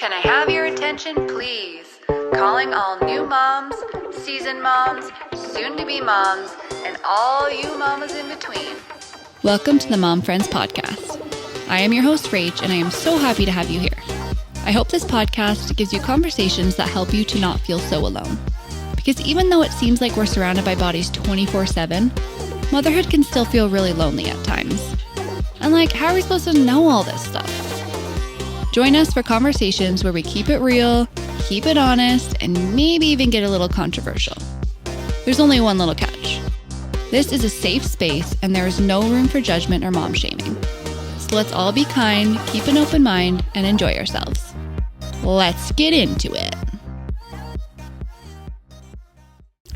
Can I have your attention, please? Calling all new moms, seasoned moms, soon-to-be moms, and all you mamas in between. Welcome to the Mom Friends Podcast. I am your host, Rach, and I am so happy to have you here. I hope this podcast gives you conversations that help you to not feel so alone. Because even though it seems like we're surrounded by bodies 24/7, motherhood can still feel really lonely at times. And how are we supposed to know all this stuff? Join us for conversations where we keep it real, keep it honest, and maybe even get a little controversial. There's only one little catch. This is a safe space and there is no room for judgment or mom shaming. So let's all be kind, keep an open mind, and enjoy ourselves. Let's get into it.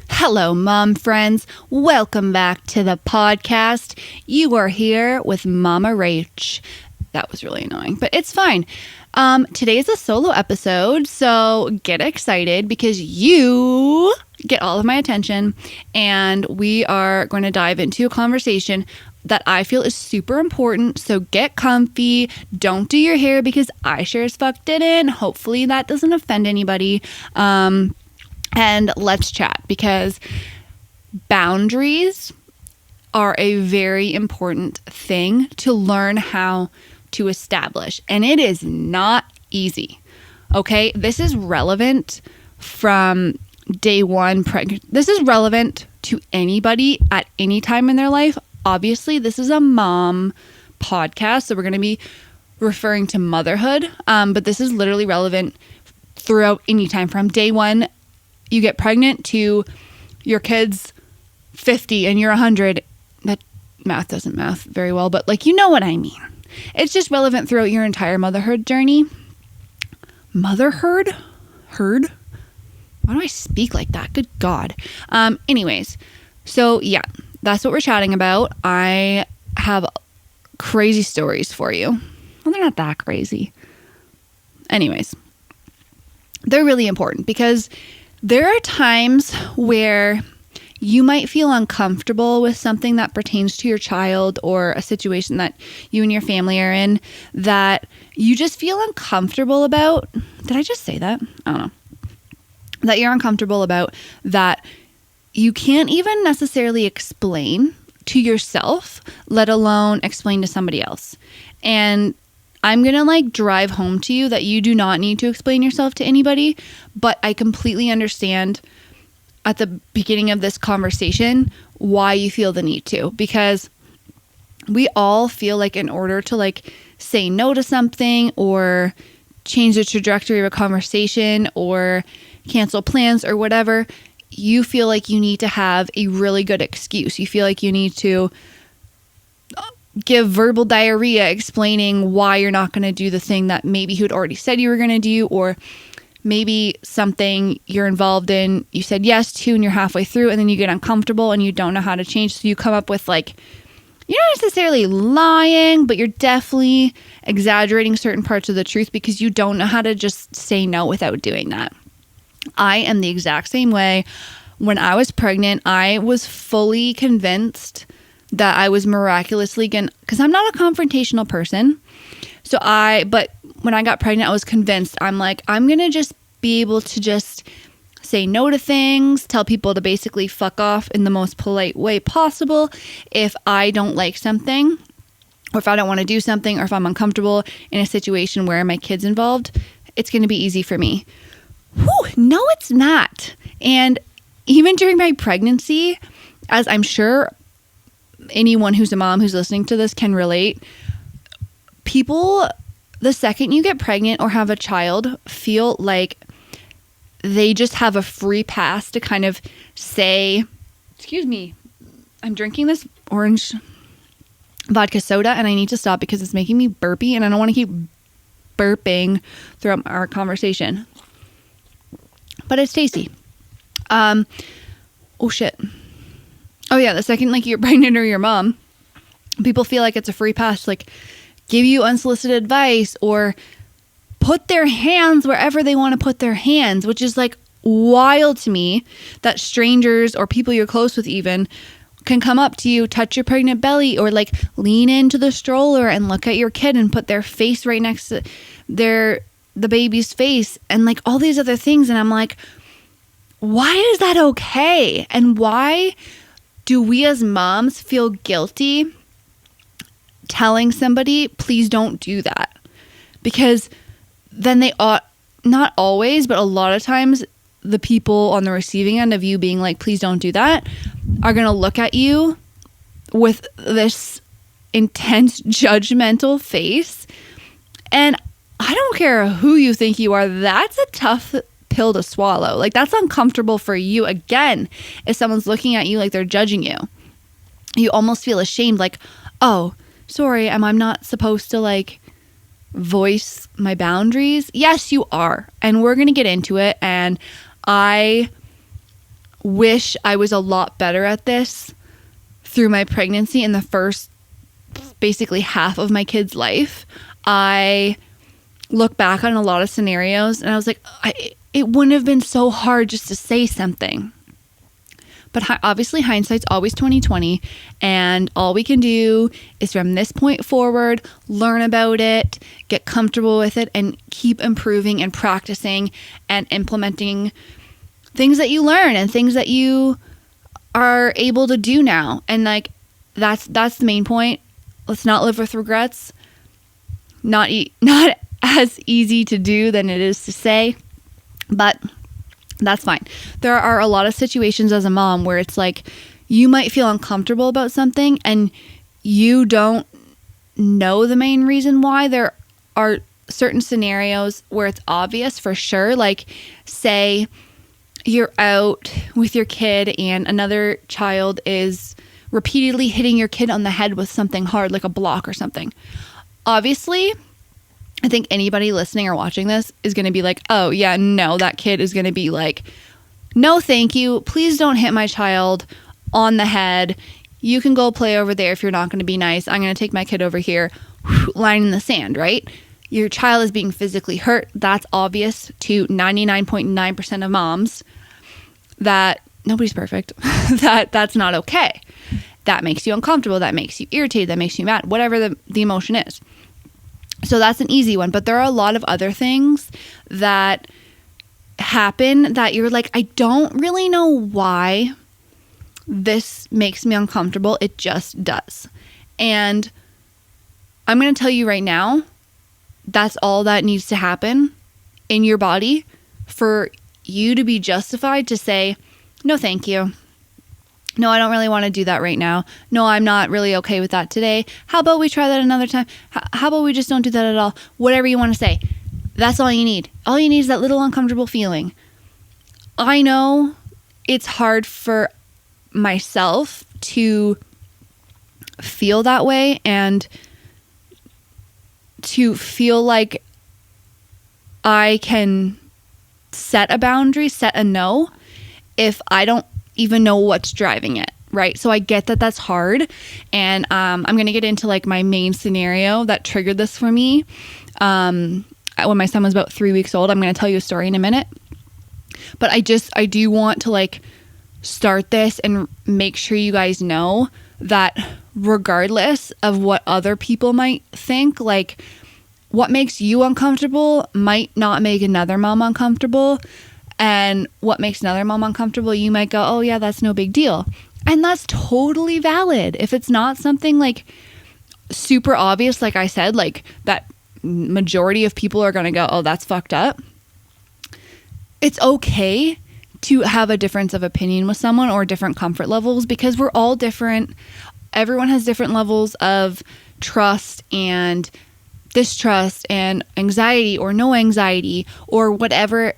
Hello, mom friends. Welcome back to the podcast. You are here with Mama Rach. That was really annoying, but it's fine. Today is a solo episode, so get excited because you get all of my attention, and we are going to dive into a conversation that I feel is super important. So get comfy. Don't do your hair because I sure as fuck didn't. Hopefully that doesn't offend anybody. And let's chat because boundaries are a very important thing to learn how to establish. And it is not easy. Okay. This is relevant from day one. This is relevant to anybody at any time in their life. Obviously, this is a mom podcast, so we're going to be referring to motherhood. But this is literally relevant throughout any time from day one. You get pregnant to your kid's 50 and you're 100. That math doesn't math very well, but you know what I mean. It's just relevant throughout your entire motherhood journey. Motherhood? Herd? Why do I speak like that? Good God. Anyways, so yeah, that's what we're chatting about. I have crazy stories for you. Well, they're not that crazy. Anyways, they're really important because there are times where you might feel uncomfortable with something that pertains to your child or a situation that you and your family are in that you just feel uncomfortable about. Did I just say that? I don't know. That you're uncomfortable about, that you can't even necessarily explain to yourself, let alone explain to somebody else. And I'm going to drive home to you that you do not need to explain yourself to anybody, but I completely understand at the beginning of this conversation why you feel the need to, because we all feel like in order to say no to something or change the trajectory of a conversation or cancel plans or whatever, you feel like you need to have a really good excuse. You feel like you need to give verbal diarrhea explaining why you're not going to do the thing that maybe you had already said you were going to do, or maybe something you're involved in, you said yes to and you're halfway through and then you get uncomfortable and you don't know how to change. So you come up with you're not necessarily lying, but you're definitely exaggerating certain parts of the truth because you don't know how to just say no without doing that. I am the exact same way. When I was pregnant, I was fully convinced that I was miraculously because I'm not a confrontational person. But when I got pregnant, I was convinced, I'm going to just be able to just say no to things, tell people to basically fuck off in the most polite way possible if I don't like something, or if I don't want to do something, or if I'm uncomfortable in a situation where my kid's involved, it's going to be easy for me. Whew, no, it's not. And even during my pregnancy, as I'm sure anyone who's a mom who's listening to this can relate, people, the second you get pregnant or have a child, feel like they just have a free pass to kind of say, excuse me, I'm drinking this orange vodka soda and I need to stop because it's making me burpy and I don't want to keep burping throughout our conversation. But it's tasty. Oh shit. Oh yeah, the second you're pregnant or your mom, people feel like it's a free pass to give you unsolicited advice or put their hands wherever they want to put their hands, which is wild to me that strangers or people you're close with even can come up to you, touch your pregnant belly, or lean into the stroller and look at your kid and put their face right next to their the baby's face and like all these other things. And I'm like, why is that okay? And why do we as moms feel guilty telling somebody, please don't do that? Because then they ought, not always, but a lot of times, the people on the receiving end of you being like, please don't do that, are going to look at you with this intense judgmental face. And I don't care who you think you are, that's a tough pill to swallow. Like, that's uncomfortable for you. Again, if someone's looking at you like they're judging you, you almost feel ashamed, like, oh, sorry, am I not supposed to like voice my boundaries? Yes, you are. And we're going to get into it. And I wish I was a lot better at this through my pregnancy in the first basically half of my kid's life. I look back on a lot of scenarios and I was like, it wouldn't have been so hard just to say something. But obviously hindsight's always 20/20, and all we can do is from this point forward, learn about it, get comfortable with it, and keep improving and practicing and implementing things that you learn and things that you are able to do now. And like, that's the main point. Let's not live with regrets. Not as easy to do than it is to say, but that's fine. There are a lot of situations as a mom where it's like you might feel uncomfortable about something and you don't know the main reason why. There are certain scenarios where it's obvious for sure. Like, say you're out with your kid and another child is repeatedly hitting your kid on the head with something hard, like a block or something. Obviously, I think anybody listening or watching this is going to be like, oh yeah, no, that kid is going to be like, no, thank you. Please don't hit my child on the head. You can go play over there if you're not going to be nice. I'm going to take my kid over here, line in the sand, right? Your child is being physically hurt. That's obvious to 99.9% of moms that nobody's perfect. That's not okay. That makes you uncomfortable. That makes you irritated. That makes you mad, whatever the emotion is. So that's an easy one. But there are a lot of other things that happen that you're like, I don't really know why this makes me uncomfortable. It just does. And I'm going to tell you right now, that's all that needs to happen in your body for you to be justified to say, no, thank you. No, I don't really want to do that right now. No, I'm not really okay with that today. How about we try that another time? How about we just don't do that at all? Whatever you want to say. That's all you need. All you need is that little uncomfortable feeling. I know it's hard for myself to feel that way and to feel like I can set a boundary, set a no, if I don't even know what's driving it, right? So I get that that's hard. And I'm going to get into like my main scenario that triggered this for me. When my son was about 3 weeks old, I'm going to tell you a story in a minute. But I do want to like start this and make sure you guys know that regardless of what other people might think, like what makes you uncomfortable might not make another mom uncomfortable. And what makes another mom uncomfortable, you might go, oh yeah, that's no big deal. And that's totally valid. If it's not something like super obvious, like I said, like that majority of people are going to go, oh, that's fucked up. It's okay to have a difference of opinion with someone or different comfort levels because we're all different. Everyone has different levels of trust and distrust and anxiety or no anxiety or whatever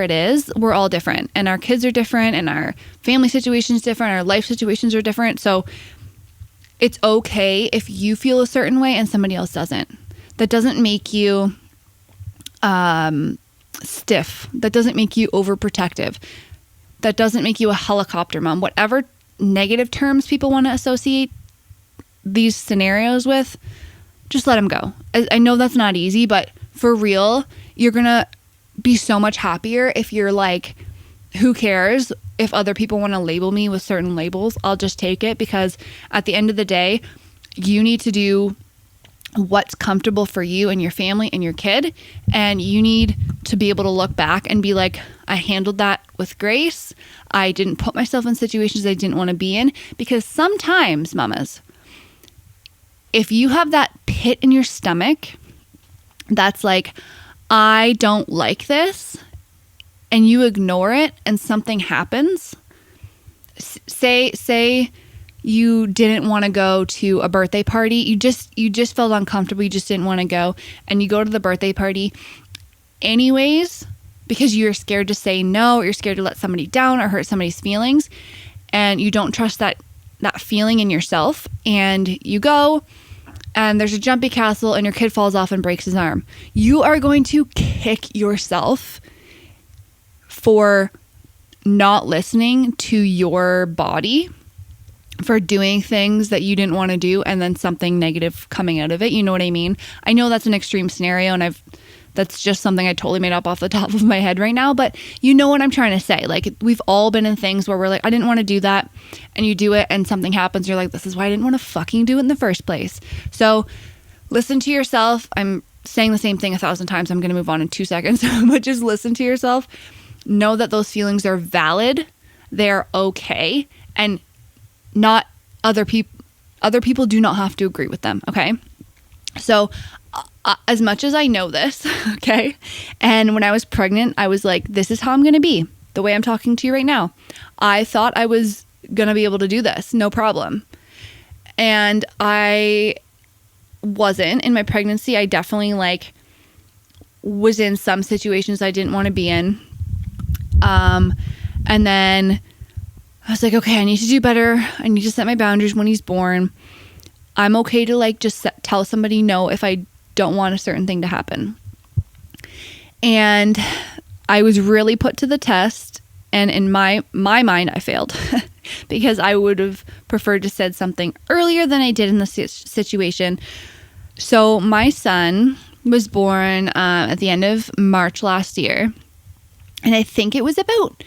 it is. We're all different, and our kids are different, and our family situation is different, our life situations are different. So it's okay if you feel a certain way and somebody else doesn't. That doesn't make you stiff. That doesn't make you overprotective. That doesn't make you a helicopter mom. Whatever negative terms people want to associate these scenarios with, just let them go. I know that's not easy, but for real, you're going to be so much happier if you're like, who cares if other people want to label me with certain labels? I'll just take it, because at the end of the day, you need to do what's comfortable for you and your family and your kid. And you need to be able to look back and be like, I handled that with grace. I didn't put myself in situations I didn't want to be in. Because sometimes, mamas, if you have that pit in your stomach that's like, I don't like this, and you ignore it and something happens, say you didn't want to go to a birthday party, you just felt uncomfortable, you just didn't want to go, and you go to the birthday party anyways because you're scared to say no, or you're scared to let somebody down or hurt somebody's feelings, and you don't trust that feeling in yourself, and you go and there's a jumpy castle and your kid falls off and breaks his arm. You are going to kick yourself for not listening to your body, for doing things that you didn't want to do, and then something negative coming out of it. You know what I mean? I know that's an extreme scenario, and that's just something I totally made up off the top of my head right now, but you know what I'm trying to say. Like, we've all been in things where we're like, I didn't want to do that, and you do it and something happens. You're like, this is why I didn't want to fucking do it in the first place. So listen to yourself. I'm saying the same thing 1,000 times. I'm going to move on in 2 seconds, but just listen to yourself. Know that those feelings are valid. They're okay. And not other people do not have to agree with them. Okay. So as much as I know this, okay, and when I was pregnant, I was like, this is how I'm going to be, the way I'm talking to you right now. I thought I was going to be able to do this, no problem. And I wasn't. In my pregnancy, I definitely was in some situations I didn't want to be in. And then I was like, okay, I need to do better. I need to set my boundaries when he's born. I'm okay to just tell somebody no if I don't want a certain thing to happen. And I was really put to the test, and in my mind I failed because I would have preferred to said something earlier than I did in the situation. So my son was born at the end of March last year, and I think it was about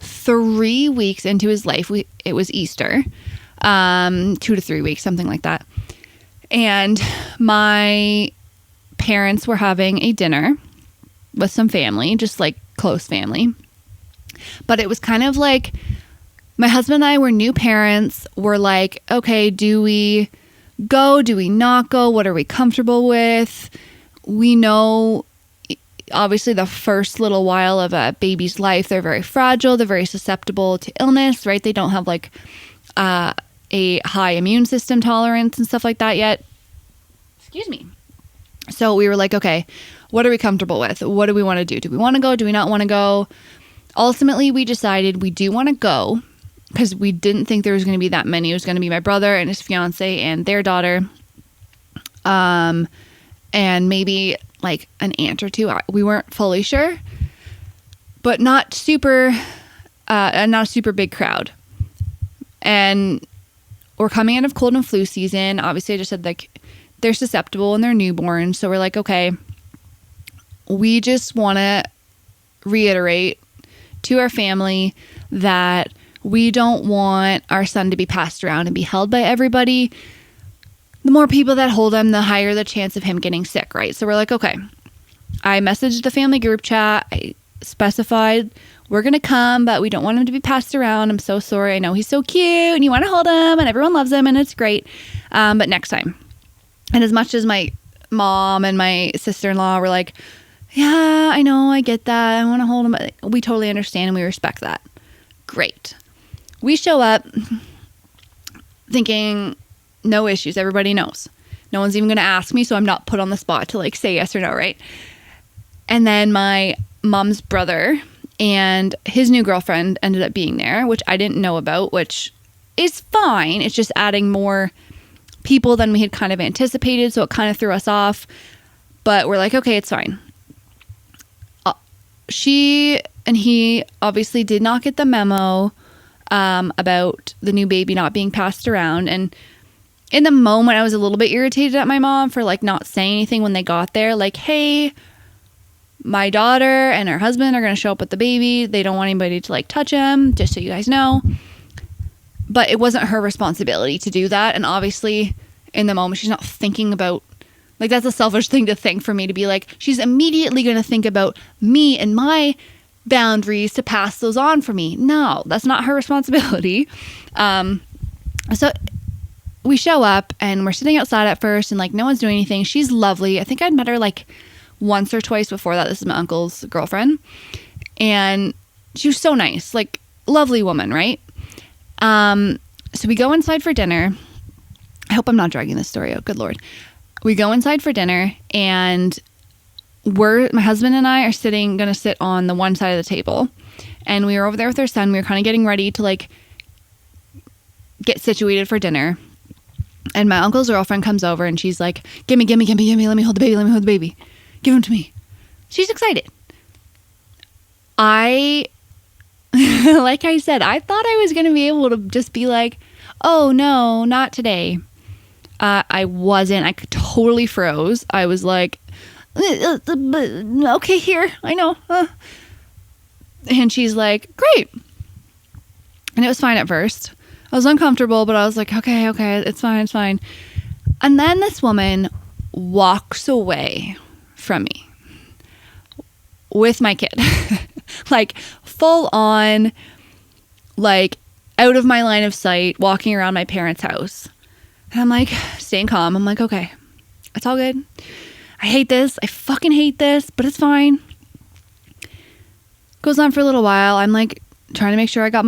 3 weeks into his life. It was Easter, 2 to 3 weeks, something like that. And my parents were having a dinner with some family, just close family. But it was kind of like my husband and I were new parents. We're like, okay, do we go? Do we not go? What are we comfortable with? We know, obviously, the first little while of a baby's life, they're very fragile. They're very susceptible to illness, right? They don't have a high immune system tolerance and stuff like that yet. Excuse me. So we were like, okay, what are we comfortable with? What do we want to do? Do we want to go? Do we not want to go? Ultimately, we decided we do want to go because we didn't think there was going to be that many. It was going to be my brother and his fiance and their daughter. And maybe an aunt or two. We weren't fully sure, but not super, not a super big crowd. And we're coming out of cold and flu season. Obviously, I just said they're susceptible and they're newborn. So we're like, okay, we just want to reiterate to our family that we don't want our son to be passed around and be held by everybody. The more people that hold him, the higher the chance of him getting sick, right? So we're like, okay. I messaged the family group chat. I specified we're going to come, but we don't want him to be passed around. I'm so sorry. I know he's so cute and you want to hold him and everyone loves him and it's great. But next time. And as much as my mom and my sister-in-law were like, yeah, I know, I get that. I want to hold him. We totally understand and we respect that. Great. We show up thinking no issues. Everybody knows. No one's even going to ask me, so I'm not put on the spot to say yes or no, right? And then my mom's brother and his new girlfriend ended up being there, which I didn't know about, which is fine. It's just adding more people than we had kind of anticipated, so it kind of threw us off. But we're like, okay, it's fine. She and he obviously did not get the memo about the new baby not being passed around. And in the moment, I was a little bit irritated at my mom for not saying anything when they got there. Hey, my daughter and her husband are going to show up with the baby. They don't want anybody to touch him, just so you guys know. But it wasn't her responsibility to do that. And obviously, in the moment, she's not thinking about Like, that's a selfish thing to think for me to be like, she's immediately going to think about me and my boundaries to pass those on for me. No, that's not her responsibility. So we show up and we're sitting outside at first and like no one's doing anything. She's lovely. I think I'd met her like once or twice before that. This is my uncle's girlfriend. And she was so nice, like lovely woman, right? So we go inside for dinner. I hope I'm not dragging this story out. Good Lord. We go inside for dinner and my husband and I are going to sit on the one side of the table. And we were over there with our son. We were kind of getting ready to like get situated for dinner. And my uncle's girlfriend comes over and she's like, gimme. Let me hold the baby. Give him to me. She's excited. Like I said, I thought I was going to be able to just be like, oh no, not today. I wasn't. I totally froze. I was like, okay, here. I know. And she's like, great. And it was fine at first. I was uncomfortable, but I was like, okay, it's fine. And then this woman walks away from me with my kid. Like full on, like out of my line of sight, walking around my parents' house. And I'm like, staying calm. I'm like, okay, it's all good. I hate this. I fucking hate this, but it's fine. Goes on for a little while. I'm like trying to make sure I got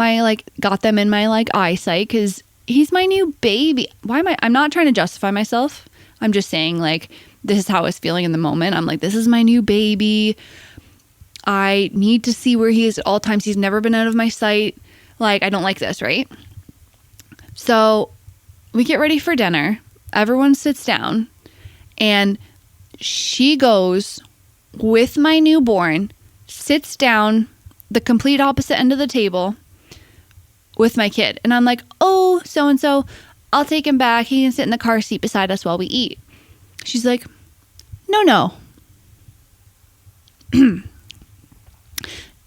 them in my like eyesight because he's my new baby. I'm not trying to justify myself. I'm just saying like, this is how I was feeling in the moment. I'm like, this is my new baby. I need to see where he is at all times. He's never been out of my sight. Like, I don't like this, right? So we get ready for dinner. Everyone sits down and she goes with my newborn, sits down the complete opposite end of the table with my kid. And I'm like, oh, so-and-so, I'll take him back. He can sit in the car seat beside us while we eat. She's like, no.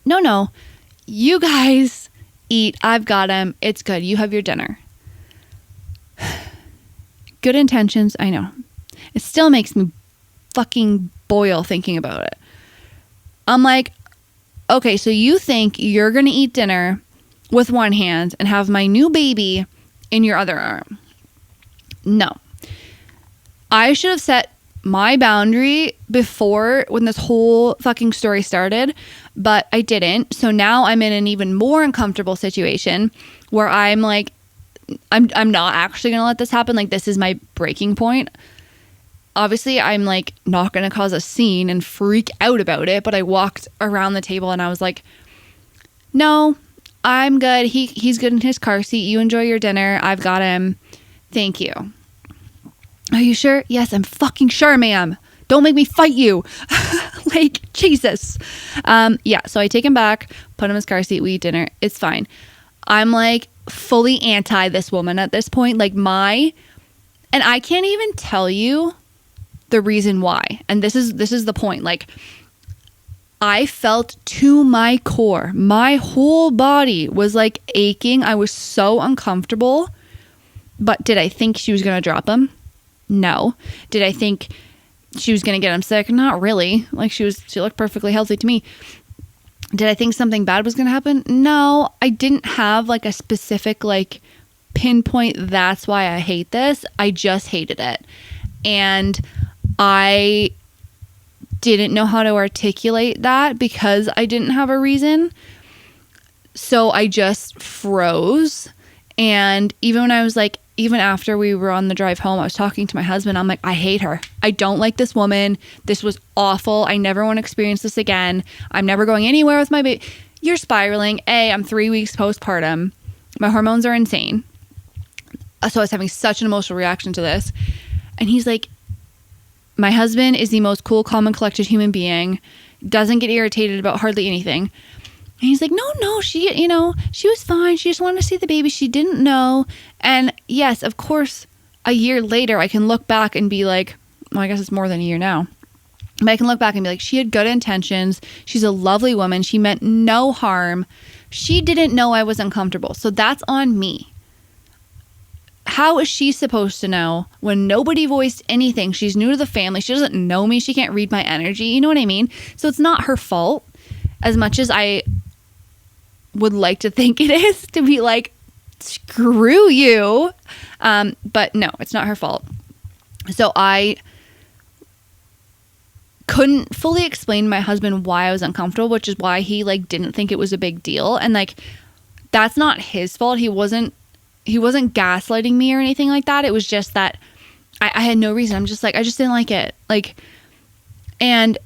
No. You guys eat. I've got him. It's good. You have your dinner. Good intentions. I know. It still makes me fucking boil thinking about it. I'm like, okay, so you think you're going to eat dinner with one hand and have my new baby in your other arm. No. I should have set my boundary before when this whole fucking story started, but I didn't. So now I'm in an even more uncomfortable situation where I'm like, I'm not actually going to let this happen. Like, this is my breaking point. Obviously, I'm like not going to cause a scene and freak out about it, but I walked around the table and I was like, no, I'm good. He's good in his car seat. You enjoy your dinner. I've got him. Thank you. Are you sure? Yes, I'm fucking sure, ma'am. Don't make me fight you. Like, Jesus. Yeah, so I take him back, put him in his car seat, we eat dinner. It's fine. I'm like fully anti this woman at this point. Like and I can't even tell you the reason why. And this is the point. Like, I felt to my core, my whole body was like aching. I was so uncomfortable. But did I think she was going to drop him? No. Did I think she was going to get him sick? Not really. Like, she looked perfectly healthy to me. Did I think something bad was going to happen? No. I didn't have like a specific like pinpoint, that's why I hate this. I just hated it. And I didn't know how to articulate that because I didn't have a reason. So I just froze. And even after we were on the drive home, I was talking to my husband. I'm like, I hate her. I don't like this woman. This was awful. I never want to experience this again. I'm never going anywhere with my baby. You're spiraling. I'm 3 weeks postpartum. My hormones are insane. So I was having such an emotional reaction to this. And he's like, my husband is the most cool, calm, and collected human being. Doesn't get irritated about hardly anything. And he's like, no, she was fine. She just wanted to see the baby. She didn't know. And yes, of course, a year later, I can look back and be like, well, I guess it's more than a year now. But I can look back and be like, she had good intentions. She's a lovely woman. She meant no harm. She didn't know I was uncomfortable. So that's on me. how is she supposed to know when nobody voiced anything? She's new to the family. She doesn't know me. She can't read my energy. You know what I mean? So it's not her fault, as much as I would like to think it is, to be like, screw you. But no, it's not her fault. So I couldn't fully explain to my husband why I was uncomfortable, which is why he like didn't think it was a big deal. And like, that's not his fault. He wasn't gaslighting me or anything like that. It was just that I had no reason. I'm just like, I just didn't like it. Like, and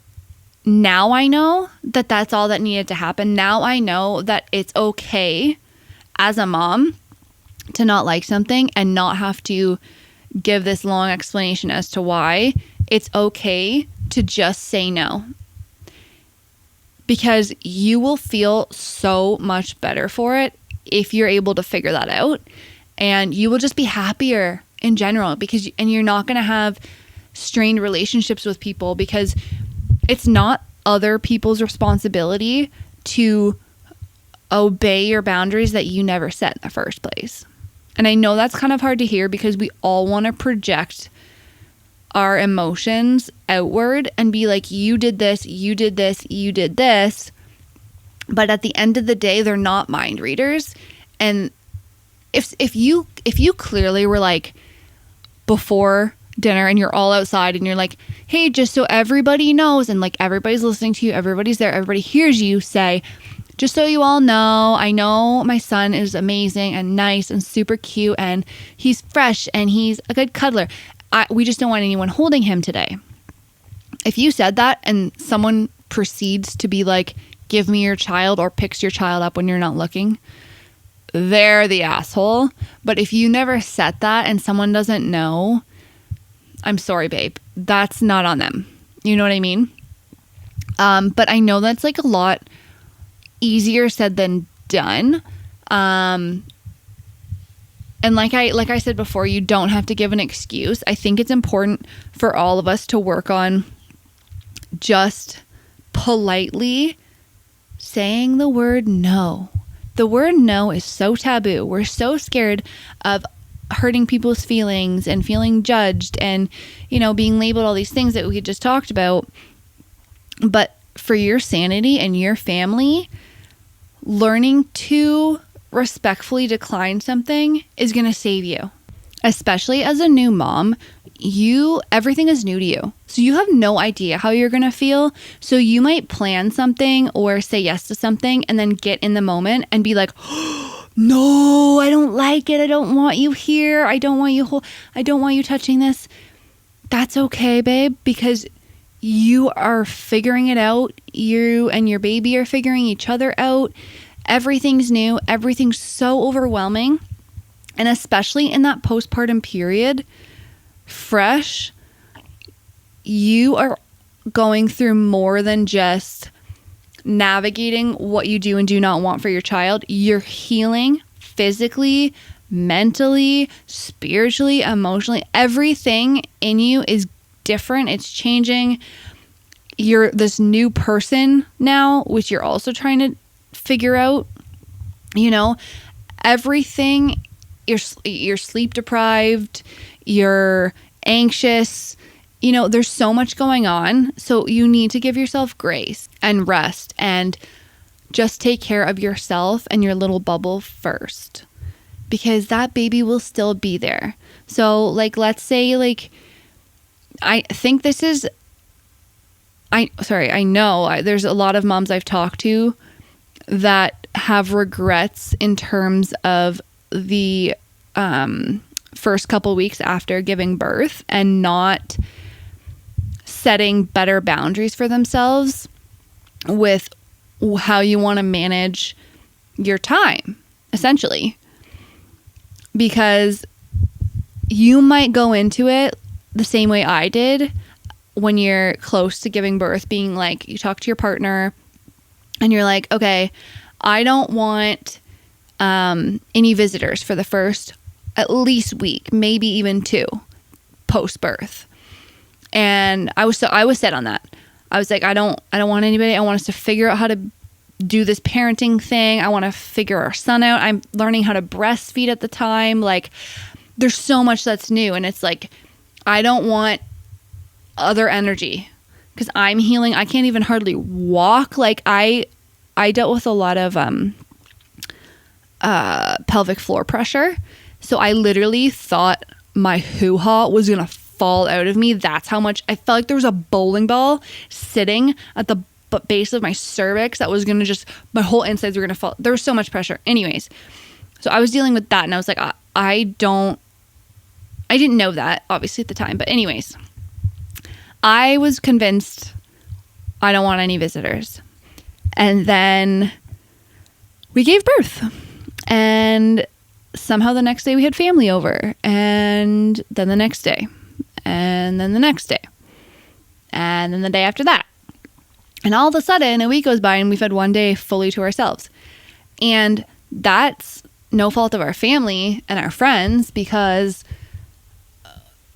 now I know that that's all that needed to happen. Now I know that it's okay as a mom to not like something and not have to give this long explanation as to why. It's okay to just say no, because you will feel so much better for it if you're able to figure that out, and you will just be happier in general, because and you're not going to have strained relationships with people, because it's not other people's responsibility to obey your boundaries that you never set in the first place. And I know that's kind of hard to hear, because we all want to project our emotions outward and be like, you did this, you did this, you did this. But at the end of the day, they're not mind readers. And if you clearly were like, before dinner and you're all outside and you're like, hey, just so everybody knows, and like everybody's listening to you, everybody's there, everybody hears you say, just so you all know, I know my son is amazing and nice and super cute and he's fresh and he's a good cuddler. We just don't want anyone holding him today. If you said that and someone proceeds to be like, give me your child, or picks your child up when you're not looking, they're the asshole. But if you never said that and someone doesn't know, I'm sorry, babe. That's not on them. You know what I mean? But I know that's like a lot easier said than done. And like I said before, you don't have to give an excuse. I think it's important for all of us to work on just politely saying the word no. The word no is so taboo. We're so scared of hurting people's feelings and feeling judged and, you know, being labeled all these things that we just talked about. But for your sanity and your family, learning to respectfully decline something is going to save you. Especially as a new mom, everything is new to you. So you have no idea how you're going to feel. So you might plan something or say yes to something and then get in the moment and be like, oh, no, I don't like it. I don't want you here. I don't want you touching this. That's okay, babe, because you are figuring it out. You and your baby are figuring each other out. Everything's new. Everything's so overwhelming. And especially in that postpartum period, fresh, you are going through more than just navigating what you do and do not want for your child. You're healing physically, mentally, spiritually, emotionally. Everything in you is different. It's changing. You're this new person now, which you're also trying to figure out. You know, everything. You're sleep deprived. You're anxious. You know, there's so much going on. So you need to give yourself grace and rest and just take care of yourself and your little bubble first, because that baby will still be there. So like, let's say like, I think this is, I know there's a lot of moms I've talked to that have regrets in terms of the first couple weeks after giving birth and not setting better boundaries for themselves with how you want to manage your time, essentially. Because you might go into it the same way I did when you're close to giving birth, being like, you talk to your partner and you're like, okay, I don't want any visitors for the first at least week, maybe even 2 post-birth. And I was set on that. I was like, I don't want anybody. I want us to figure out how to do this parenting thing. I want to figure our son out. I'm learning how to breastfeed at the time. Like, there's so much that's new, and it's like, I don't want other energy because I'm healing. I can't even hardly walk. Like I dealt with a lot of pelvic floor pressure. So I literally thought my hoo-ha was going to fall out of me. That's how much I felt like there was a bowling ball sitting at the base of my cervix that was going to just, my whole insides were going to fall. There was so much pressure. Anyways, so I was dealing with that, and I was like, I didn't know that obviously at the time. But anyways, I was convinced I don't want any visitors. And then we gave birth, and somehow the next day we had family over, and then the next day, and then the next day, and then the day after that. And all of a sudden a week goes by and we've had one day fully to ourselves. And that's no fault of our family and our friends, because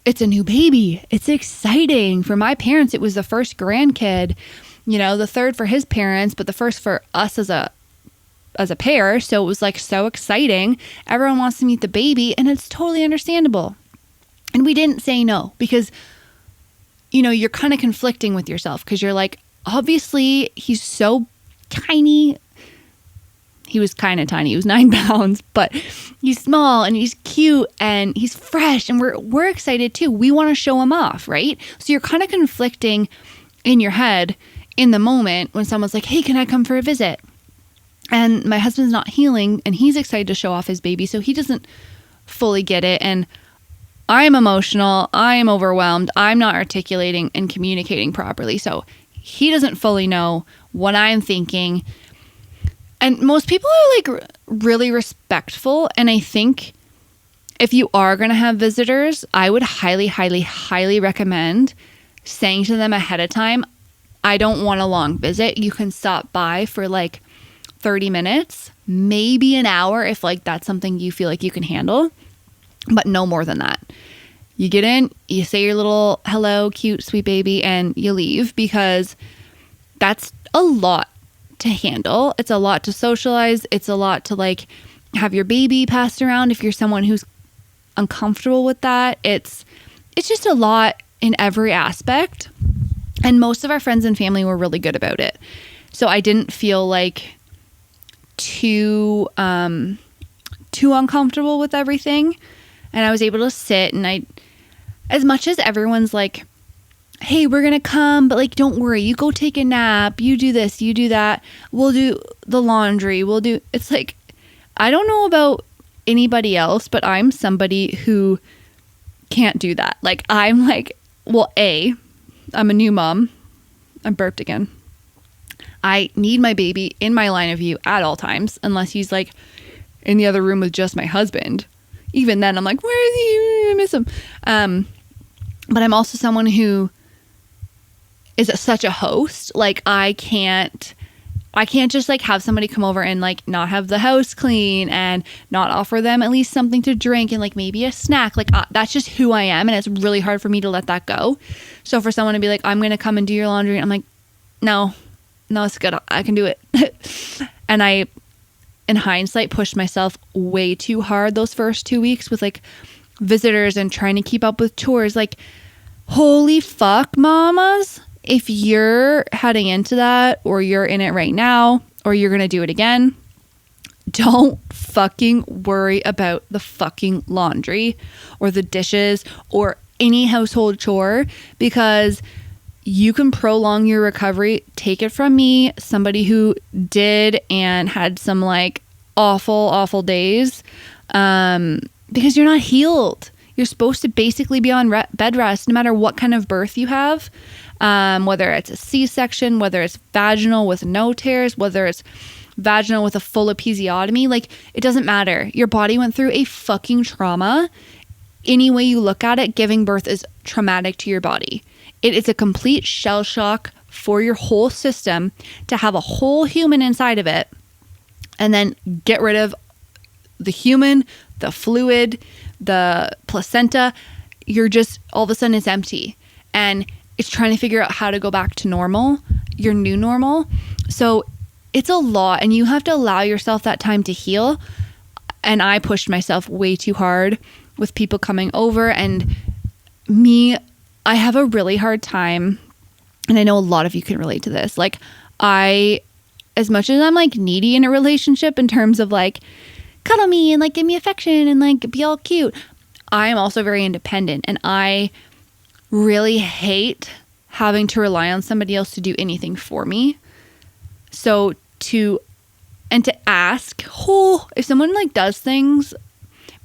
it's a new baby. It's exciting. For my parents, it was the first grandkid, you know, the third for his parents, but the first for us as a pair. So it was like so exciting. Everyone wants to meet the baby, and it's totally understandable. And we didn't say no because, you know, you're kind of conflicting with yourself because you're like, obviously he's so tiny. He was kind of tiny. He was 9 pounds, but he's small and he's cute and he's fresh, and we're excited too. We want to show him off, right? So you're kind of conflicting in your head in the moment when someone's like, hey, can I come for a visit? And my husband's not healing and he's excited to show off his baby, so he doesn't fully get it. And I'm emotional. I'm overwhelmed. I'm not articulating and communicating properly. So he doesn't fully know what I'm thinking. And most people are like really respectful. And I think if you are going to have visitors, I would highly, highly, highly recommend saying to them ahead of time, I don't want a long visit. You can stop by for like 30 minutes, maybe an hour if like that's something you feel like you can handle, but no more than that. You get in, you say your little hello, cute, sweet baby, and you leave, because that's a lot to handle. It's a lot to socialize. It's a lot to like have your baby passed around if you're someone who's uncomfortable with that. It's just a lot in every aspect. And most of our friends and family were really good about it. So I didn't feel like too uncomfortable with everything. And I was able to sit, and as much as everyone's like, hey, we're going to come, but like, don't worry, you go take a nap, you do this, you do that, we'll do the laundry, it's like, I don't know about anybody else, but I'm somebody who can't do that. Like, I'm like, well, I'm a new mom. I burped again. I need my baby in my line of view at all times, unless he's like in the other room with just my husband. Even then, I'm like, where is he? I miss him. But I'm also someone who is such a host. Like, I can't just like have somebody come over and like not have the house clean and not offer them at least something to drink and like maybe a snack. Like, that's just who I am, and it's really hard for me to let that go. So for someone to be like, I'm going to come and do your laundry, I'm like, no, it's good. I can do it. And I, in hindsight, pushed myself way too hard those first 2 weeks with like visitors and trying to keep up with chores. Like, holy fuck, mamas. If you're heading into that, or you're in it right now, or you're going to do it again, don't fucking worry about the fucking laundry or the dishes or any household chore, because you can prolong your recovery. Take it from me, somebody who did and had some like awful days, because you're not healed. You're supposed to basically be on bed rest no matter what kind of birth you have, whether it's a C-section, whether it's vaginal with no tears, whether it's vaginal with a full episiotomy. Like, it doesn't matter. Your body went through a fucking trauma. Any way you look at it, giving birth is traumatic to your body. It is a complete shell shock for your whole system to have a whole human inside of it and then get rid of the human, the fluid, the placenta. You're just, all of a sudden it's empty, and it's trying to figure out how to go back to normal, your new normal. So it's a lot, and you have to allow yourself that time to heal. And I pushed myself way too hard with people coming over. And me, I have a really hard time, and I know a lot of you can relate to this. Like, as much as I'm like needy in a relationship in terms of like cuddle me and like give me affection and like be all cute, I am also very independent, and I really hate having to rely on somebody else to do anything for me. So to ask, if someone like does things,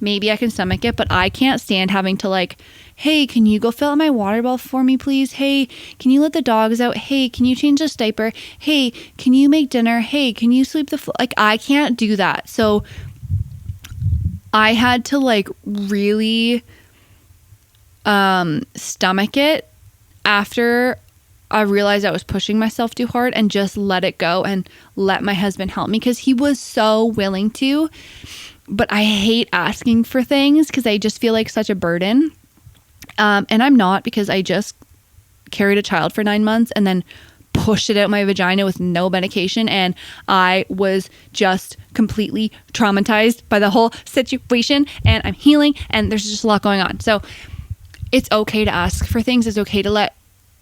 maybe I can stomach it, but I can't stand having to like, hey, can you go fill out my water bottle for me, please? Hey, can you let the dogs out? Hey, can you change this diaper? Hey, can you make dinner? Hey, can you sweep the floor? Like, I can't do that. So I had to like really stomach it after I realized I was pushing myself too hard, and just let it go and let my husband help me, because he was so willing to. But I hate asking for things because I just feel like such a burden. And I'm not, because I just carried a child for 9 months and then pushed it out my vagina with no medication. And I was just completely traumatized by the whole situation, and I'm healing, and there's just a lot going on. So it's okay to ask for things. It's okay to let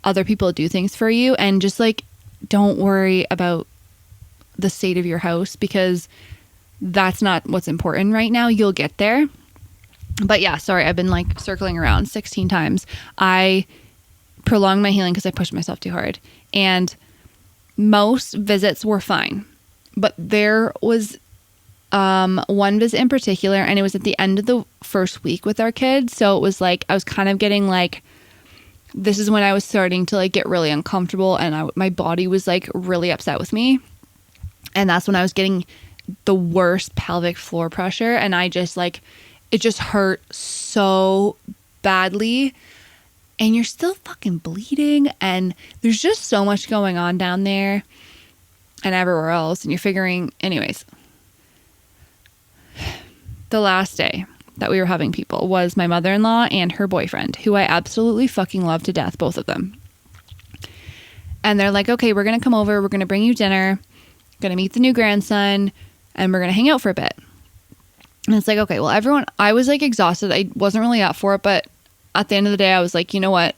other people do things for you, and just like, don't worry about the state of your house, because that's not what's important right now. You'll get there. But yeah, sorry, I've been like circling around 16 times. I prolonged my healing because I pushed myself too hard. And most visits were fine. But there was one visit in particular, and it was at the end of the first week with our kids. So it was like, I was kind of getting like, this is when I was starting to like get really uncomfortable, and my body was like really upset with me. And that's when I was getting the worst pelvic floor pressure, and I just like, it just hurt so badly, and you're still fucking bleeding, and there's just so much going on down there and everywhere else, and you're figuring, anyways. The last day that we were having people was my mother-in-law and her boyfriend, who I absolutely fucking love to death, both of them. And they're like, okay, we're going to come over, we're going to bring you dinner, going to meet the new grandson, and we're going to hang out for a bit. And it's like, okay, well, everyone, I was like exhausted. I wasn't really up for it, but at the end of the day, I was like, you know what?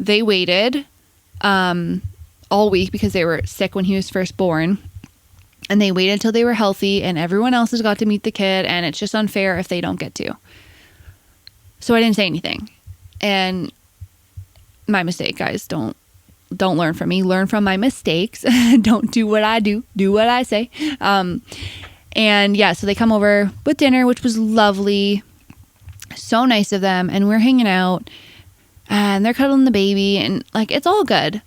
They waited all week because they were sick when he was first born. And they waited until they were healthy, and everyone else has got to meet the kid, and it's just unfair if they don't get to. So I didn't say anything. And my mistake, guys. Don't learn from me. Learn from my mistakes. Don't do what I do. Do what I say. And yeah, so they come over with dinner, which was lovely. So nice of them. And we're hanging out, and they're cuddling the baby, and like, it's all good.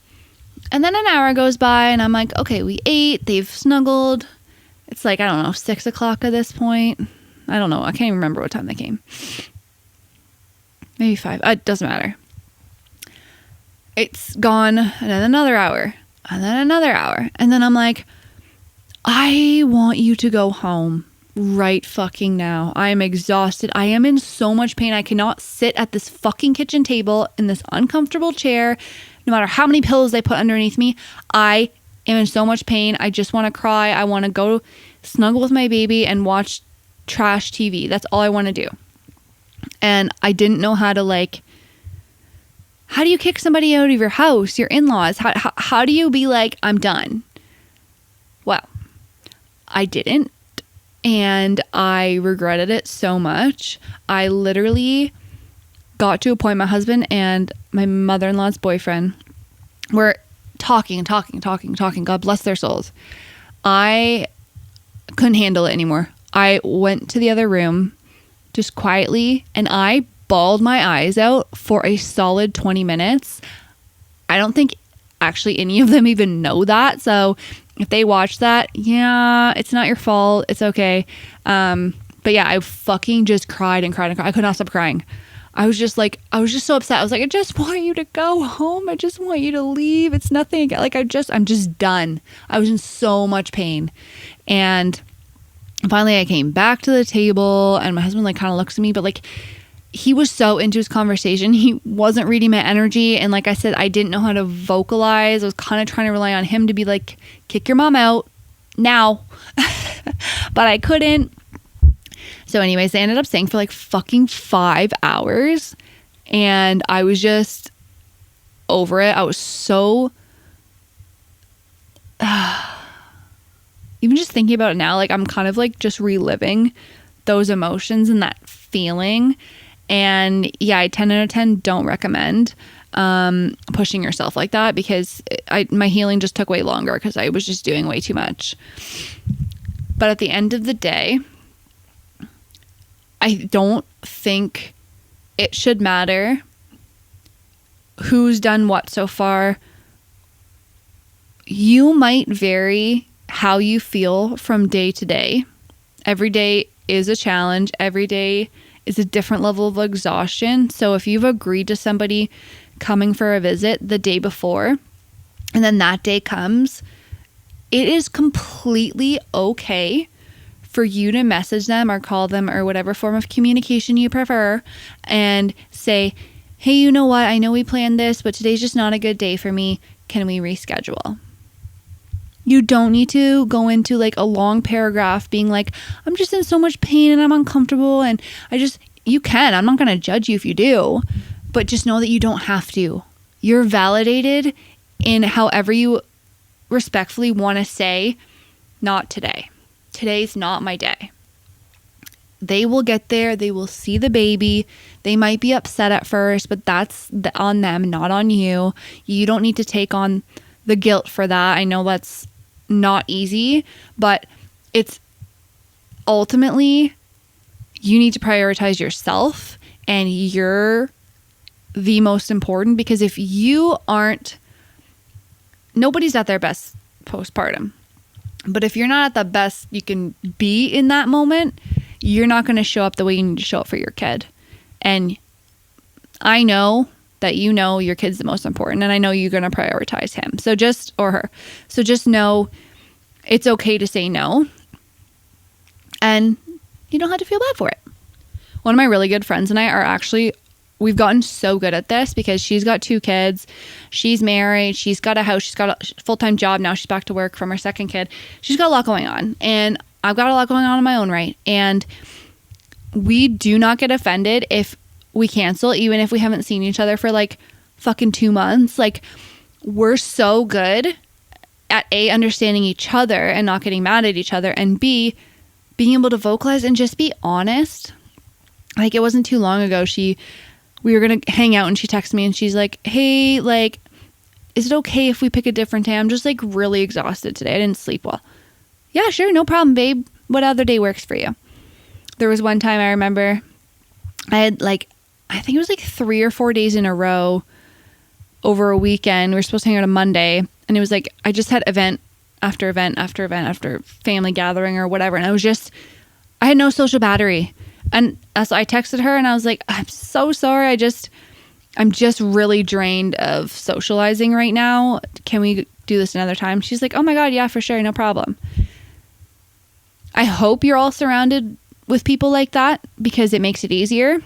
And then an hour goes by, and I'm like, okay, we ate, they've snuggled. It's like, I don't know, 6 o'clock at this point. I don't know. I can't even remember what time they came. Maybe 5. It doesn't matter. It's gone, and then another hour, and then another hour. And then I'm like, I want you to go home right fucking now. I am exhausted. I am in so much pain. I cannot sit at this fucking kitchen table in this uncomfortable chair. No matter how many pillows they put underneath me, I am in so much pain. I just want to cry. I want to go snuggle with my baby and watch trash TV. That's all I want to do. And I didn't know how to like, how do you kick somebody out of your house, your in-laws? How do you be like, I'm done? Well, I didn't. And I regretted it so much. I literally got to a point, my husband and my mother-in-law's boyfriend were talking. God bless their souls. I couldn't handle it anymore. I went to the other room just quietly, and I bawled my eyes out for a solid 20 minutes. I don't think actually any of them even know that. So if they watch that, yeah, it's not your fault. It's okay. But yeah, I fucking just cried and cried and cried. I could not stop crying. I was just so upset. I was like, I just want you to go home. I just want you to leave. It's nothing. Like, I'm just done. I was in so much pain. And finally I came back to the table, and my husband like kind of looks at me, but like, he was so into his conversation. He wasn't reading my energy. And like I said, I didn't know how to vocalize. I was kind of trying to rely on him to be like, kick your mom out now. But I couldn't. So anyways, they ended up staying for like fucking 5 hours, and I was just over it. I was so even just thinking about it now, like I'm kind of like just reliving those emotions and that feeling. And yeah, I 10 out of 10 don't recommend pushing yourself like that, because my healing just took way longer because I was just doing way too much. But at the end of the day, I don't think it should matter who's done what so far. You might vary how you feel from day to day. Every day is a challenge. Every day is a different level of exhaustion. So if you've agreed to somebody coming for a visit the day before, and then that day comes, it is completely okay for you to message them or call them or whatever form of communication you prefer and say, hey, you know what? I know we planned this, but today's just not a good day for me. Can we reschedule? You don't need to go into like a long paragraph being like, I'm just in so much pain and I'm uncomfortable and you can. I'm not going to judge you if you do, but just know that you don't have to. You're validated in however you respectfully want to say, not today. Today's not my day. They will get there. They will see the baby. They might be upset at first, but that's on them, not on you. You don't need to take on the guilt for that. I know that's not easy, but it's ultimately, you need to prioritize yourself, and you're the most important, because if you aren't, nobody's at their best postpartum. But if you're not at the best you can be in that moment, you're not going to show up the way you need to show up for your kid. And I know that you know your kid's the most important, and I know you're going to prioritize him. Or her. So just know it's okay to say no, and you don't have to feel bad for it. One of my really good friends and I are actually, we've gotten so good at this because she's got 2 kids. She's married. She's got a house. She's got a full-time job now. She's back to work from her second kid. She's got a lot going on. And I've got a lot going on in my own right. And we do not get offended if we cancel, even if we haven't seen each other for like fucking 2 months. Like, we're so good at A, understanding each other and not getting mad at each other, and B, being able to vocalize and just be honest. Like, it wasn't too long ago, we were going to hang out and she texted me and she's like, hey, like, is it okay if we pick a different day? I'm just like really exhausted today. I didn't sleep well. Yeah, sure. No problem, babe. What other day works for you? There was one time I remember I had like, I think it was like 3 or 4 days in a row over a weekend. We were supposed to hang out on Monday, and it was like, I just had event after event after event after family gathering or whatever. And I had no social battery. And so I texted her and I was like, I'm so sorry. I'm just really drained of socializing right now. Can we do this another time? She's like, oh my God, yeah, for sure. No problem. I hope you're all surrounded with people like that, because it makes it easier.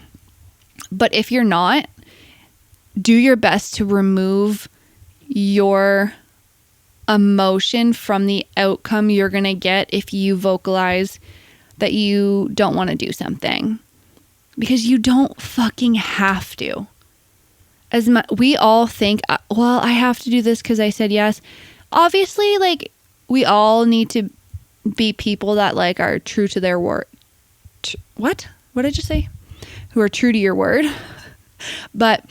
But if you're not, do your best to remove your emotion from the outcome you're going to get if you vocalize that you don't want to do something, because you don't fucking have to. We all think, well, I have to do this because I said yes. Obviously, like, we all need to be people that like are true to their word. What did I just say? Who are true to your word. But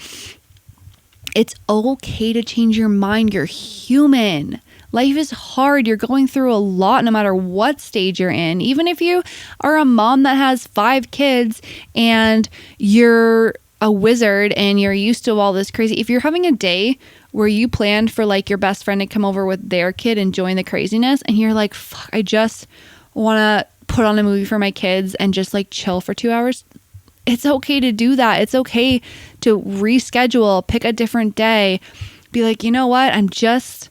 it's okay to change your mind. You're human. Life is hard. You're going through a lot no matter what stage you're in. Even if you are a mom that has 5 kids and you're a wizard and you're used to all this crazy. If you're having a day where you planned for like your best friend to come over with their kid and join the craziness, and you're like, fuck, I just want to put on a movie for my kids and just like chill for 2 hours. It's okay to do that. It's okay to reschedule, pick a different day, be like, you know what? I'm just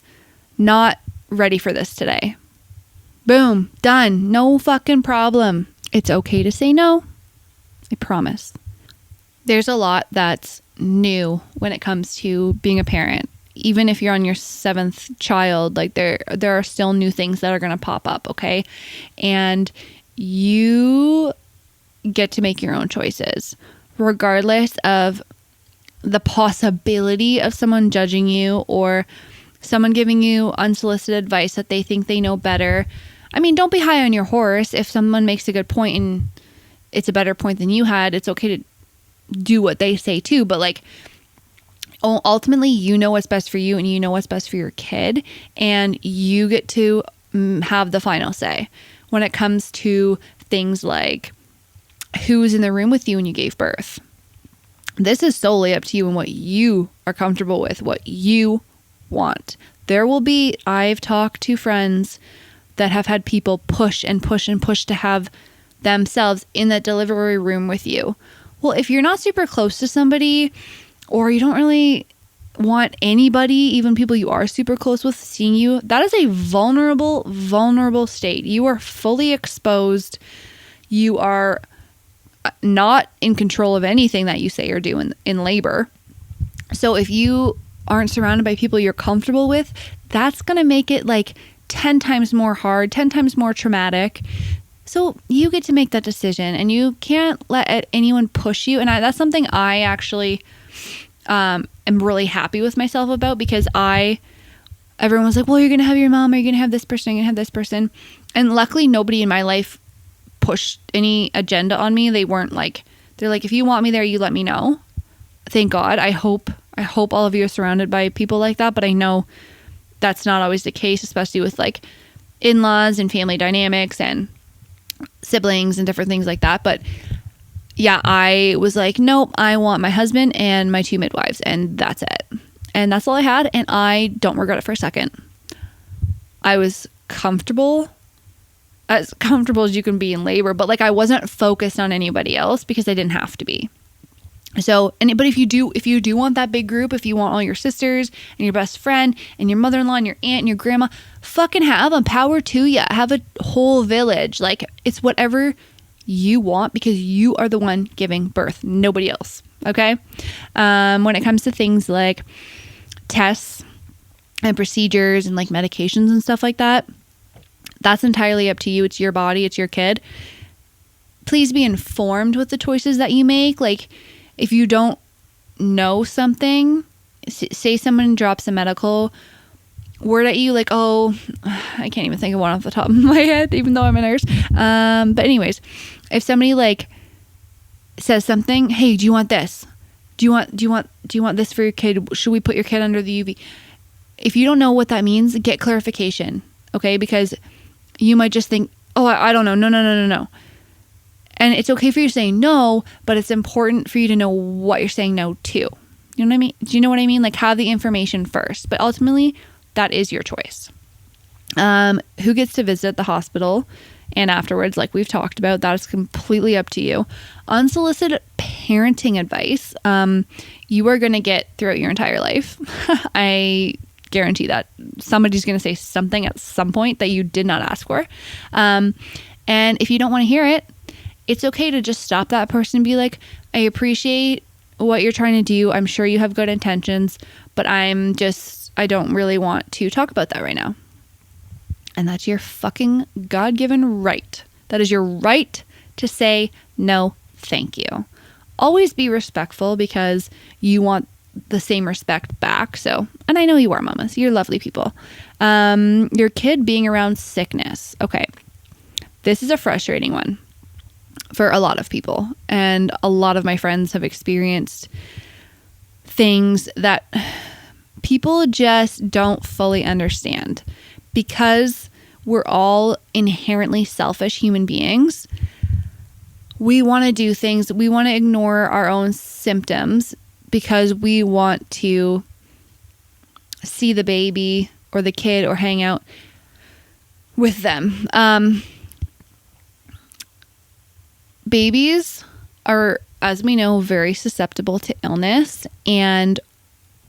not ready for this today. Boom, done. No fucking problem. It's okay to say no. I promise. There's a lot that's new when it comes to being a parent. Even if you're on your 7th child, like there are still new things that are going to pop up, okay? And you get to make your own choices, regardless of the possibility of someone judging you or someone giving you unsolicited advice that they think they know better. I mean, don't be high on your horse. If someone makes a good point and it's a better point than you had, it's okay to do what they say too. But like, ultimately, you know what's best for you and you know what's best for your kid, and you get to have the final say when it comes to things like who's in the room with you when you gave birth. This is solely up to you and what you are comfortable with, what you want. I've talked to friends that have had people push and push and push to have themselves in that delivery room with you. Well, if you're not super close to somebody, or you don't really want anybody, even people you are super close with, seeing you, that is a vulnerable state. You are fully exposed. You are not in control of anything that you say or do in labor. So if you aren't surrounded by people you're comfortable with, that's going to make it like 10 times more hard, 10 times more traumatic. So you get to make that decision, and you can't let anyone push you. And that's something I actually am really happy with myself about, because everyone was like, well, you're going to have your mom, or you're going to have this person, you're going to have this person. And luckily nobody in my life pushed any agenda on me. They're like, if you want me there, you let me know. Thank God. I hope all of you are surrounded by people like that, but I know that's not always the case, especially with like in-laws and family dynamics and siblings and different things like that. But yeah, I was like, nope, I want my husband and my 2 midwives, and that's it. And that's all I had, and I don't regret it for a second. I was as comfortable as you can be in labor, but like I wasn't focused on anybody else because I didn't have to be. So, but if you do want that big group, if you want all your sisters and your best friend and your mother-in-law and your aunt and your grandma, fucking have them. Power to ya. Have a whole village. Like, it's whatever you want, because you are the one giving birth, nobody else. Okay. When it comes to things like tests and procedures and like medications and stuff like that, that's entirely up to you. It's your body. It's your kid. Please be informed with the choices that you make. Like, if you don't know something, say someone drops a medical word at you, like, oh, I can't even think of one off the top of my head, even though I'm a nurse. But anyways, if somebody like says something, hey, do you want this? Do you want this for your kid? Should we put your kid under the UV? If you don't know what that means, get clarification. Okay. Because you might just think, oh, I don't know. No. And it's okay for you to say no, but it's important for you to know what you're saying no to. You know what I mean? Do you know what I mean? Like, have the information first, but ultimately that is your choice. Who gets to visit the hospital and afterwards, like we've talked about, that is completely up to you. Unsolicited parenting advice, you are going to get throughout your entire life. I guarantee that somebody's going to say something at some point that you did not ask for. And if you don't want to hear it, it's okay to just stop that person and be like, I appreciate what you're trying to do. I'm sure you have good intentions, but I don't really want to talk about that right now. And that's your fucking God-given right. That is your right to say no, thank you. Always be respectful, because you want the same respect back. So, and I know you are, mamas. You're lovely people. Your kid being around sickness. Okay. This is a frustrating one for a lot of people. And a lot of my friends have experienced things that people just don't fully understand, because we're all inherently selfish human beings. We want to do things. We want to ignore our own symptoms because we want to see the baby or the kid or hang out with them. Babies are, as we know, very susceptible to illness, and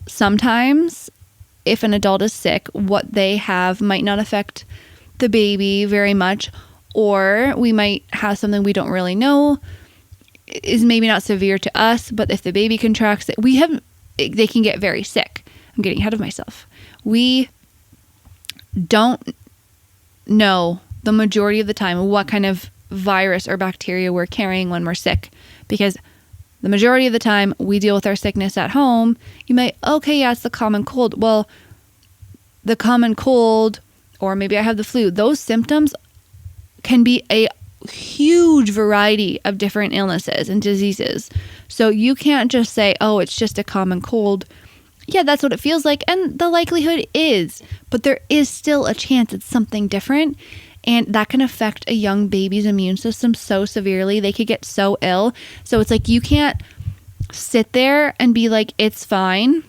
sometimes if an adult is sick, what they have might not affect the baby very much, or we might have something we don't really know is maybe not severe to us, but if the baby contracts it, they can get very sick. I'm getting ahead of myself. We don't know the majority of the time what kind of virus or bacteria we're carrying when we're sick. Because the majority of the time we deal with our sickness at home, you might, okay, yeah, it's the common cold. Well, the common cold, or maybe I have the flu, those symptoms can be a huge variety of different illnesses and diseases. So you can't just say, oh, it's just a common cold. Yeah, that's what it feels like. And the likelihood is, but there is still a chance it's something different. And that can affect a young baby's immune system so severely. They could get so ill. So it's like you can't sit there and be like, it's fine,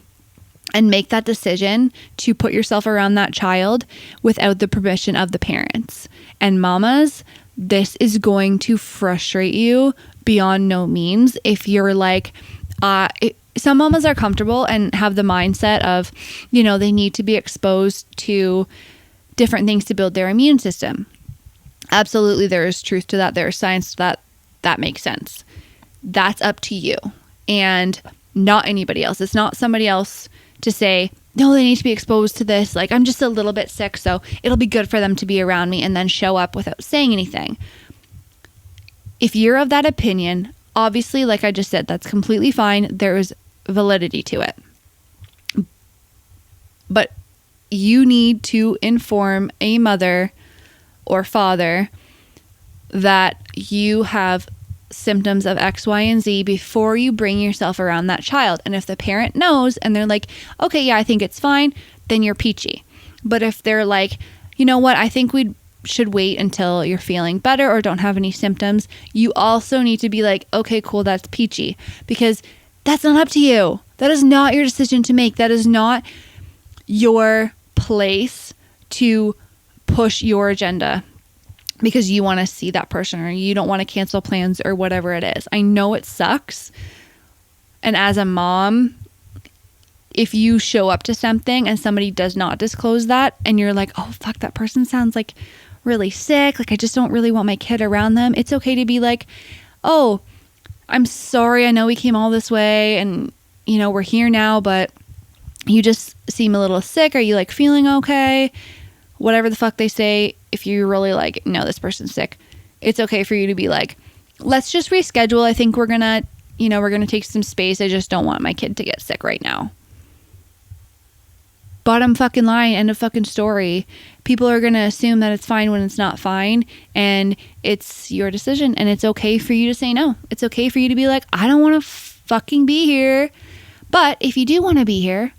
and make that decision to put yourself around that child without the permission of the parents. And mamas, this is going to frustrate you beyond no means if you're like, some mamas are comfortable and have the mindset of, they need to be exposed to different things to build their immune system. Absolutely, there is truth to that. There is science to that. That makes sense. That's up to you and not anybody else. It's not somebody else to say, no, they need to be exposed to this. Like, I'm just a little bit sick, so it'll be good for them to be around me, and then show up without saying anything. If you're of that opinion, obviously, like I just said, that's completely fine. There is validity to it. But you need to inform a mother or father that you have symptoms of X, Y, and Z before you bring yourself around that child. And if the parent knows and they're like, okay, yeah, I think it's fine, then you're peachy. But if they're like, you know what, I think we should wait until you're feeling better or don't have any symptoms, you also need to be like, okay, cool, that's peachy. Because that's not up to you. That is not your decision to make. That is not your place to push your agenda because you want to see that person or you don't want to cancel plans or whatever it is. I know it sucks. And as a mom, if you show up to something and somebody does not disclose that and you're like, oh, fuck, that person sounds like really sick. Like, I just don't really want my kid around them. It's okay to be like, oh, I'm sorry. I know we came all this way and, we're here now, but you just seem a little sick. Are you like feeling okay? Whatever the fuck they say. If you're really like, no, this person's sick, it's okay for you to be like, let's just reschedule. I think we're gonna take some space. I just don't want my kid to get sick right now. Bottom fucking line, end of fucking story. People are gonna assume that it's fine when it's not fine, and it's your decision, and it's okay for you to say no. It's okay for you to be like, I don't want to fucking be here. But if you do want to be here,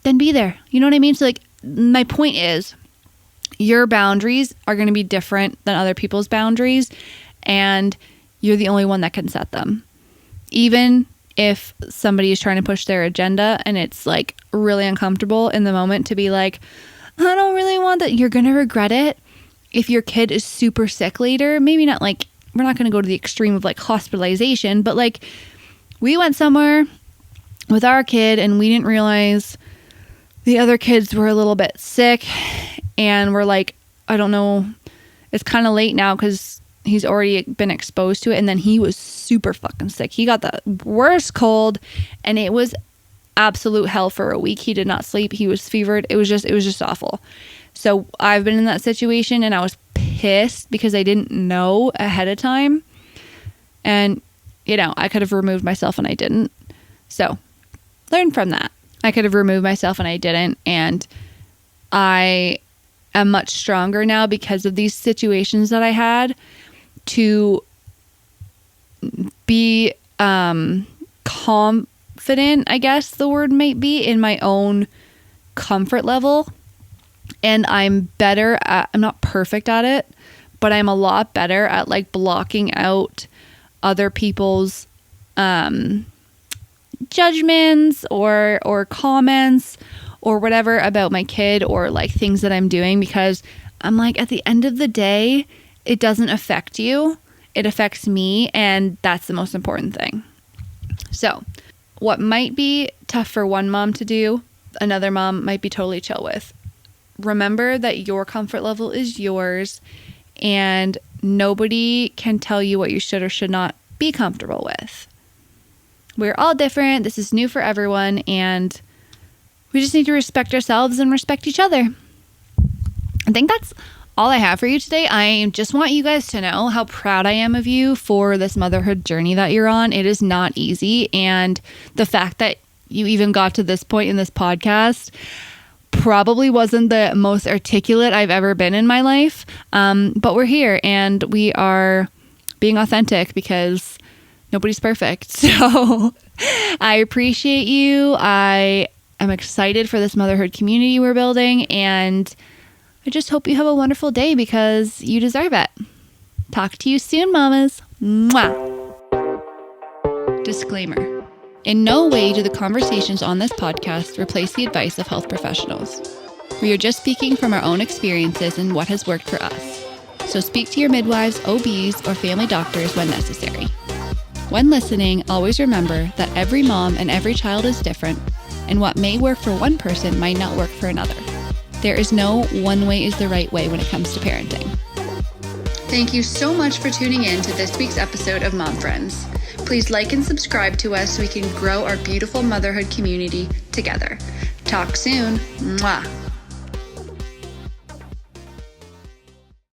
then be there. You know what I mean? So like, my point is, your boundaries are going to be different than other people's boundaries, and you're the only one that can set them. Even if somebody is trying to push their agenda and it's like really uncomfortable in the moment to be like, I don't really want that, you're going to regret it. If your kid is super sick later, maybe not like, we're not going to go to the extreme of like hospitalization, but like we went somewhere with our kid and we didn't realize the other kids were a little bit sick, and we're like, I don't know, it's kind of late now because he's already been exposed to it. And then he was super fucking sick. He got the worst cold and it was absolute hell for a week. He did not sleep. He was fevered. It was just awful. So I've been in that situation and I was pissed because I didn't know ahead of time. And, I could have removed myself and I didn't. So learn from that. I could have removed myself and I didn't. And I am much stronger now because of these situations that I had to be confident, I guess the word might be, in my own comfort level. And I'm not perfect at it, but I'm a lot better at like blocking out other people's judgments or comments or whatever about my kid or like things that I'm doing, because I'm like, at the end of the day, it doesn't affect you. It affects me, and that's the most important thing. So what might be tough for one mom to do, another mom might be totally chill with. Remember that your comfort level is yours, and nobody can tell you what you should or should not be comfortable with. We're all different. This is new for everyone, and we just need to respect ourselves and respect each other. I think that's all I have for you today. I just want you guys to know how proud I am of you for this motherhood journey that you're on. It is not easy. And the fact that you even got to this point in this podcast probably wasn't the most articulate I've ever been in my life. But we're here and we are being authentic because nobody's perfect. So I appreciate you. I am excited for this motherhood community we're building, and I just hope you have a wonderful day because you deserve it. Talk to you soon, mamas. Mwah. Disclaimer. In no way do the conversations on this podcast replace the advice of health professionals. We are just speaking from our own experiences and what has worked for us. So speak to your midwives, OBs, or family doctors when necessary. When listening, always remember that every mom and every child is different, and what may work for one person might not work for another. There is no one way is the right way when it comes to parenting. Thank you so much for tuning in to this week's episode of Mom Friends. Please like and subscribe to us so we can grow our beautiful motherhood community together. Talk soon. Mwah.